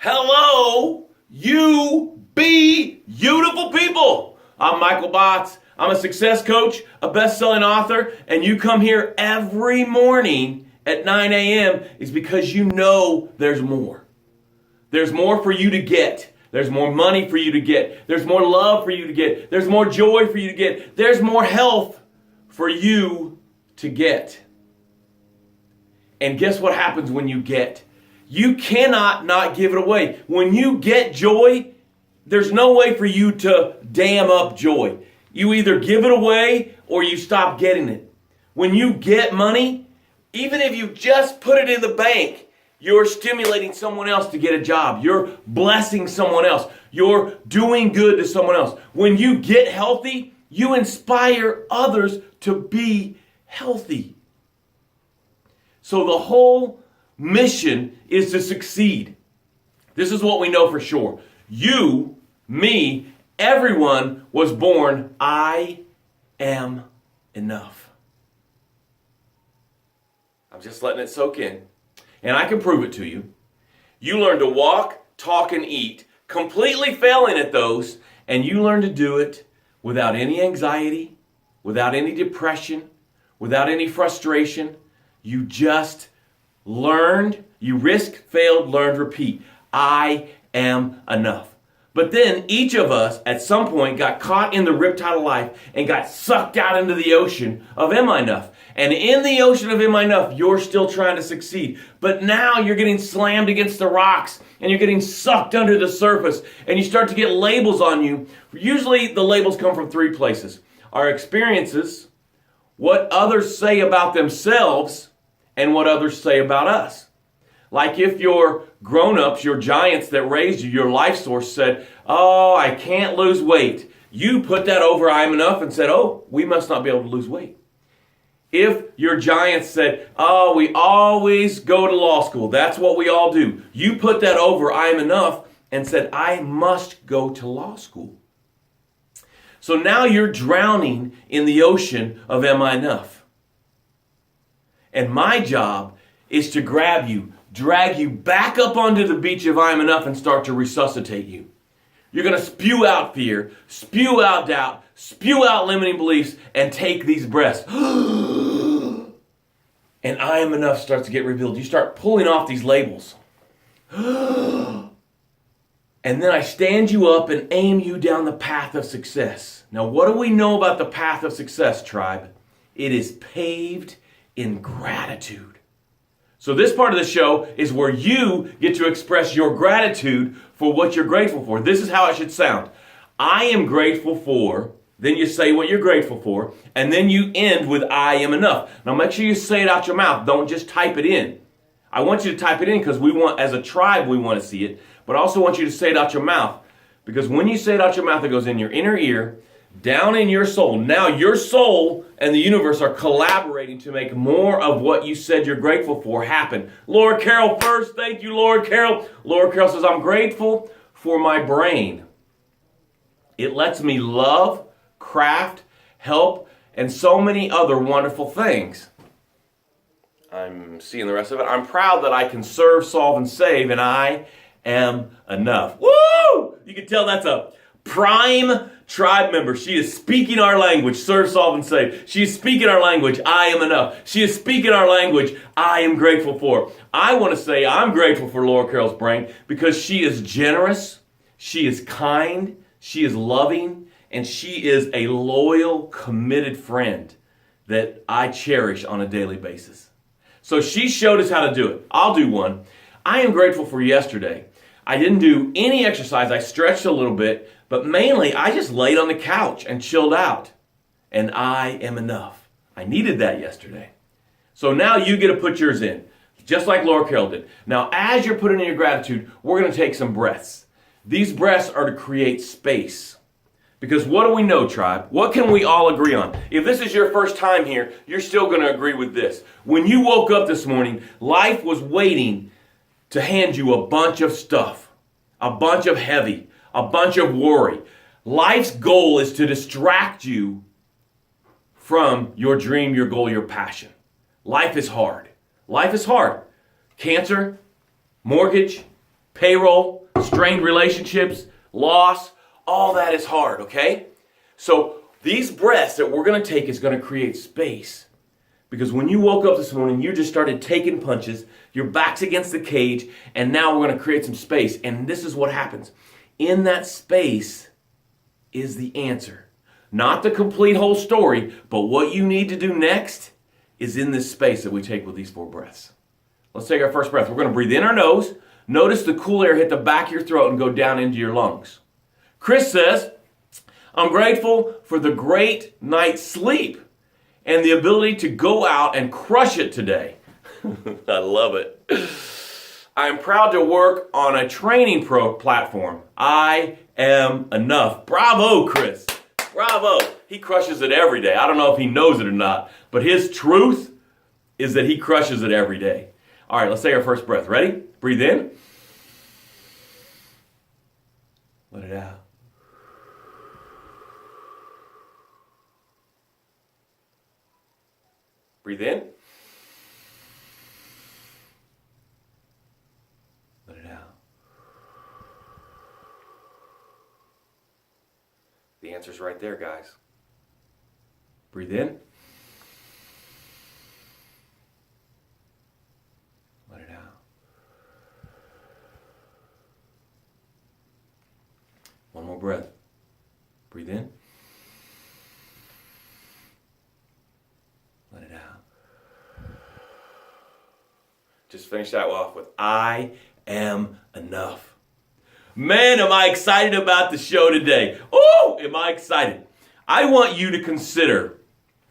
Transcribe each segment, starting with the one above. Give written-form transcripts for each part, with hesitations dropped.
Hello, you beautiful people. I'm Michael Botts. I'm a success coach, a best-selling author, and you come here every morning at 9 a.m. is because you know there's more. There's more for you to get. There's more money for you to get. There's more love for you to get. There's more joy for you to get. There's more health for you to get. And guess what happens when you get? You cannot not give it away. When you get joy, there's no way for you to dam up joy. You either give it away or you stop getting it. When you get money, even if you just put it in the bank, you're stimulating someone else to get a job. You're blessing someone else. You're doing good to someone else. When you get healthy, you inspire others to be healthy. So the whole mission is to succeed. This is what we know for sure. You, me, everyone was born, I am enough. I'm just letting it soak in. And I can prove it to you. You learn to walk, talk, and eat, completely failing at those, and you learn to do it without any anxiety, without any depression, without any frustration. You just learned, you risked, failed, learned, repeat. I am enough. But then each of us at some point got caught in the riptide of life and got sucked out into the ocean of am I enough? And in the ocean of am I enough, you're still trying to succeed. But now you're getting slammed against the rocks and you're getting sucked under the surface and you start to get labels on you. Usually the labels come from three places. Our experiences, what others say about themselves, and what others say about us. Like if your grown-ups, your giants that raised you, your life source said, oh, I can't lose weight. You put that over I'm enough and said, oh, we must not be able to lose weight. If your giants said, oh, we always go to law school. That's what we all do. You put that over I'm enough and said, I must go to law school. So now you're drowning in the ocean of am I enough? And my job is to grab you, drag you back up onto the beach of I am enough and start to resuscitate you. You're going to spew out fear, spew out doubt, spew out limiting beliefs, and take these breaths. And I am enough starts to get revealed. You start pulling off these labels. And then I stand you up and aim you down the path of success. Now, what do we know about the path of success, tribe? It is paved in gratitude. So this part of the show is where you get to express your gratitude for what you're grateful for. This is how it should sound. I am grateful for, then you say what you're grateful for, and then you end with I am enough. Now make sure you say it out your mouth. Don't just type it in. I want you to type it in because we want, as a tribe, we want to see it, but I also want you to say it out your mouth because when you say it out your mouth, it goes in your inner ear, down in your soul. Now your soul and the universe are collaborating to make more of what you said you're grateful for happen. Laura Carroll first. Thank you, Laura Carroll. Laura Carroll says, I'm grateful for my brain. It lets me love, craft, help, and so many other wonderful things. I'm seeing the rest of it. I'm proud that I can serve, solve, and save, and I am enough. Woo! You can tell that's a prime tribe member. She is speaking our language, serve, solve, and save. She is speaking our language, I am enough. She is speaking our language, I am grateful for. I want to say I'm grateful for Laura Carroll's brain because she is generous, she is kind, she is loving, and she is a loyal, committed friend that I cherish on a daily basis. So she showed us how to do it. I'll do one. I am grateful for yesterday. I didn't do any exercise. I stretched a little bit, but mainly I just laid on the couch and chilled out. And I am enough. I needed that yesterday. So now you get to put yours in, just like Laura Carroll did. Now, as you're putting in your gratitude, we're going to take some breaths. These breaths are to create space. Because what do we know, tribe? What can we all agree on? If this is your first time here, you're still going to agree with this. When you woke up this morning, life was waiting to hand you a bunch of stuff, a bunch of heavy, a bunch of worry. Life's goal is to distract you from your dream, your goal, your passion. Life is hard. Life is hard. Cancer, mortgage, payroll, strained relationships, loss, all that is hard, okay? So these breaths that we're going to take is going to create space. Because when you woke up this morning, you just started taking punches, your back's against the cage, and now we're going to create some space. And this is what happens. In that space is the answer. Not the complete whole story, but what you need to do next is in this space that we take with these 4 breaths. Let's take our first breath. We're going to breathe in our nose. Notice the cool air hit the back of your throat and go down into your lungs. Chris says, I'm grateful for the great night's sleep and the ability to go out and crush it today. I love it. I am proud to work on a training platform. I am enough. Bravo, Chris. Bravo. He crushes it every day. I don't know if he knows it or not, but his truth is that he crushes it every day. All right, let's take our first breath. Ready? Breathe in. Let it out. Breathe in. Let it out. The answer's right there, guys. Breathe in. Let it out. One more breath. Breathe in. Let it out. Just finish that off with, I am enough. Man, am I excited about the show today. Oh, am I excited. I want you to consider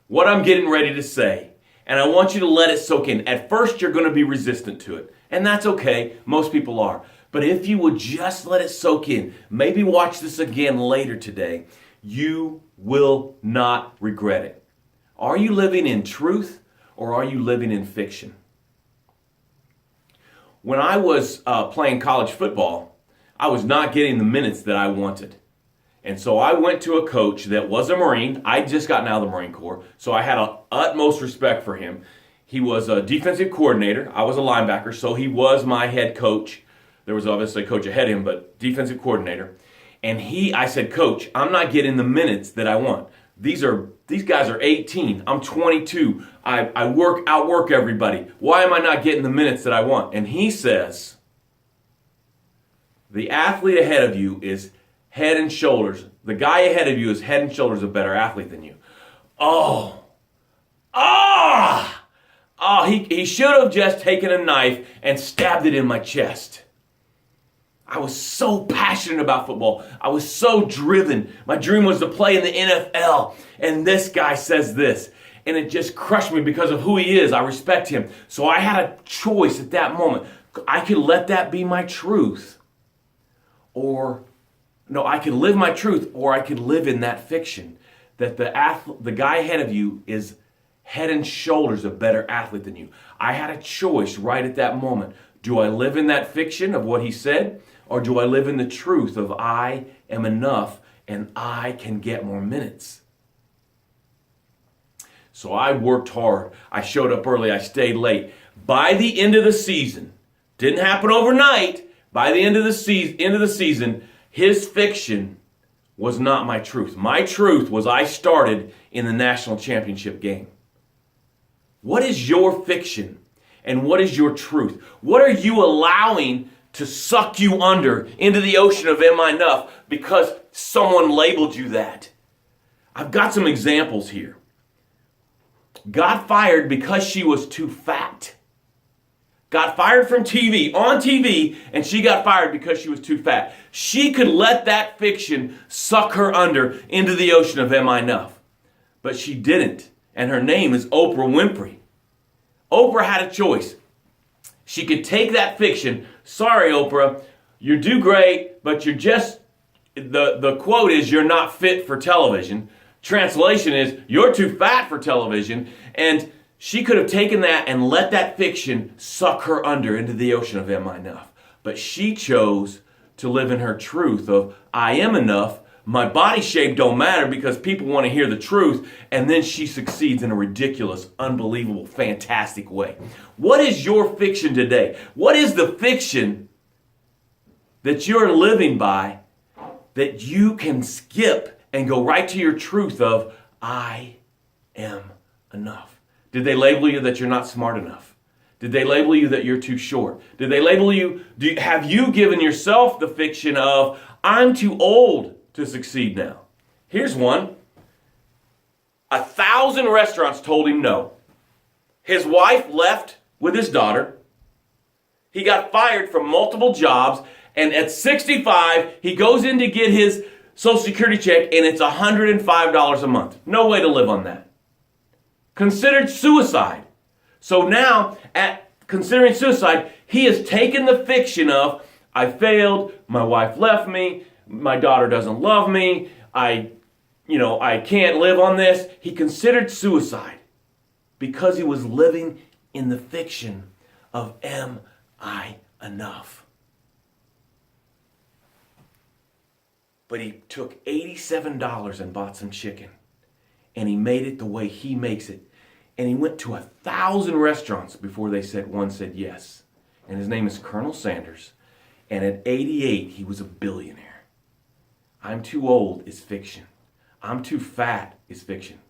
what I'm getting ready to say, and I want you to let it soak in. At first, you're going to be resistant to it, and that's okay. Most people are. But if you would just let it soak in, maybe watch this again later today, you will not regret it. Are you living in truth or are you living in fiction? When I was playing college football, I was not getting the minutes that I wanted. And so I went to a coach that was a Marine. I'd just gotten out of the Marine Corps, so I had utmost respect for him. He was a defensive coordinator. I was a linebacker, so he was my head coach. There was obviously a coach ahead of him, but defensive coordinator. And I said, Coach, I'm not getting the minutes that I want. These guys are 18. I'm 22. I outwork everybody. Why am I not getting the minutes that I want? And he says, the athlete ahead of you is head and shoulders. The guy ahead of you is head and shoulders a better athlete than you. He should have just taken a knife and stabbed it in my chest. I was so passionate about football. I was so driven. My dream was to play in the NFL. And this guy says this. And it just crushed me because of who he is. I respect him. So I had a choice at that moment. I could let that be my truth. I could live my truth, or I could live in that fiction. That the guy ahead of you is head and shoulders a better athlete than you. I had a choice right at that moment. Do I live in that fiction of what he said? Or do I live in the truth of I am enough and I can get more minutes? So I worked hard. I showed up early. I stayed late. By the end of the season, didn't happen overnight. By the end of the season, his fiction was not my truth. My truth was I started in the national championship game. What is your fiction and what is your truth? What are you allowing to suck you under into the ocean of am I enough because someone labeled you that? I've got some examples here. Got fired because she was too fat. Got fired from on TV, and she got fired because she was too fat. She could let that fiction suck her under into the ocean of am I enough. But she didn't, and her name is Oprah Winfrey. Oprah had a choice. She could take that fiction. Sorry, Oprah, you do great, but you're just, the quote is, you're not fit for television. Translation is, you're too fat for television. And she could have taken that and let that fiction suck her under into the ocean of am I enough. But she chose to live in her truth of I am enough. My body shape don't matter because people want to hear the truth. And then she succeeds in a ridiculous, unbelievable, fantastic way. What is your fiction today? What is the fiction that you're living by that you can skip and go right to your truth of, I am enough? Did they label you that you're not smart enough? Did they label you that you're too short? Did they label you, have you given yourself the fiction of, I'm too old to succeed now? Here's one. 1,000 restaurants told him no. His wife left with his daughter. He got fired from multiple jobs. And at 65, he goes in to get his Social Security check, and it's $105 a month. No way to live on that. Considered suicide. So now, at considering suicide, he has taken the fiction of, I failed, my wife left me, my daughter doesn't love me, I can't live on this. He considered suicide because he was living in the fiction of, am I enough? But he took $87 and bought some chicken. And he made it the way he makes it. And he went to 1,000 restaurants before one said yes. And his name is Colonel Sanders. And at 88, he was a billionaire. I'm too old is fiction. I'm too fat is fiction.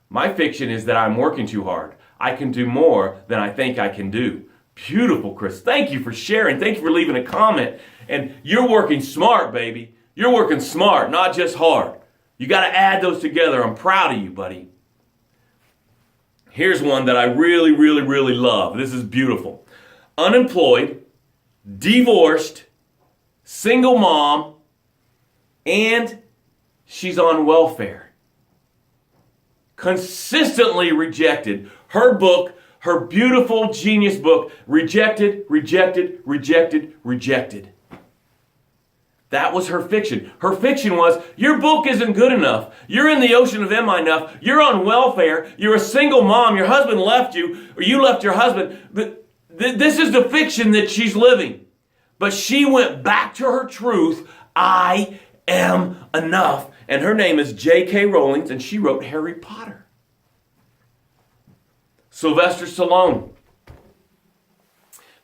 My fiction is that I'm working too hard. I can do more than I think I can do. Beautiful, Chris. Thank you for sharing. Thank you for leaving a comment. And you're working smart, baby. You're working smart, not just hard. You got to add those together. I'm proud of you, buddy. Here's one that I really, really, really love. This is beautiful. Unemployed, divorced, single mom, and she's on welfare. Consistently rejected. Her book, her beautiful genius book, rejected, rejected, rejected, rejected. That was her fiction. Her fiction was, your book isn't good enough. You're in the ocean of am I enough. You're on welfare. You're a single mom. Your husband left you, or you left your husband. But this is the fiction that she's living. But she went back to her truth. I am enough. And her name is J.K. Rowling, and she wrote Harry Potter. Sylvester Stallone.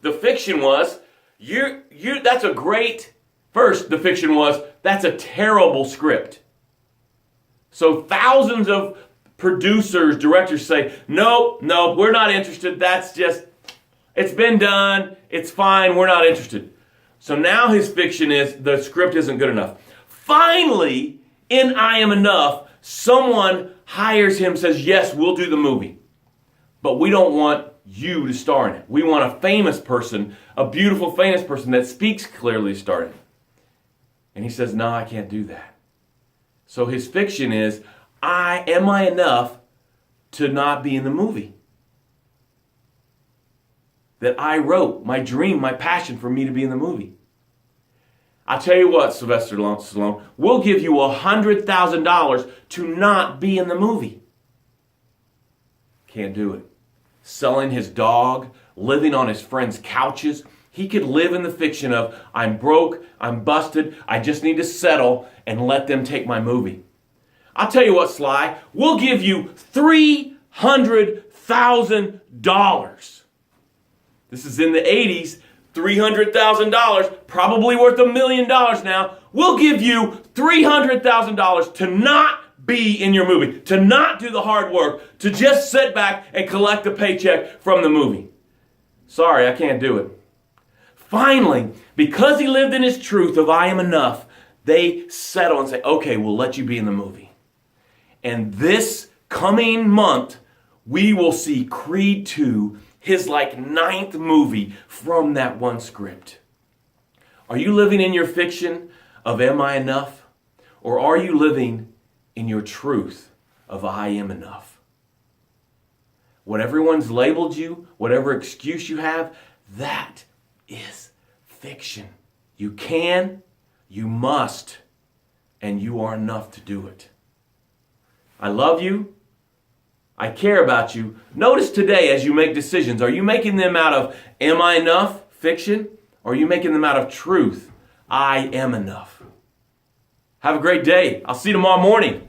The fiction was, that's a great... First, the fiction was, that's a terrible script. So thousands of producers, directors say, no, we're not interested. It's been done. It's fine. We're not interested. So now his fiction is, the script isn't good enough. Finally, in I Am Enough, someone hires him, says, yes, we'll do the movie. But we don't want you to star in it. We want a famous person, a beautiful famous person that speaks clearly to star in it. And he says, no, I can't do that. So his fiction is, am I enough to not be in the movie? That I wrote, my dream, my passion for me to be in the movie. I'll tell you what, Sylvester Stallone, we'll give you $100,000 to not be in the movie. Can't do it. Selling his dog, living on his friends' couches. He could live in the fiction of, I'm broke, I'm busted, I just need to settle and let them take my movie. I'll tell you what, Sly, we'll give you $300,000. This is in the 80s, $300,000, probably worth $1 million now. We'll give you $300,000 to not be in your movie, to not do the hard work, to just sit back and collect a paycheck from the movie. Sorry, I can't do it. Finally, because he lived in his truth of I am enough, they settle and say, okay, we'll let you be in the movie. And this coming month, we will see Creed 2, his 9th movie from that one script. Are you living in your fiction of am I enough? Or are you living in your truth of I am enough? What everyone's labeled you, whatever excuse you have, that is fiction. You can, you must, and you are enough to do it. I love you. I care about you. Notice today as you make decisions, are you making them out of am I enough, fiction, or are you making them out of truth, I am enough? Have a great day. I'll see you tomorrow morning.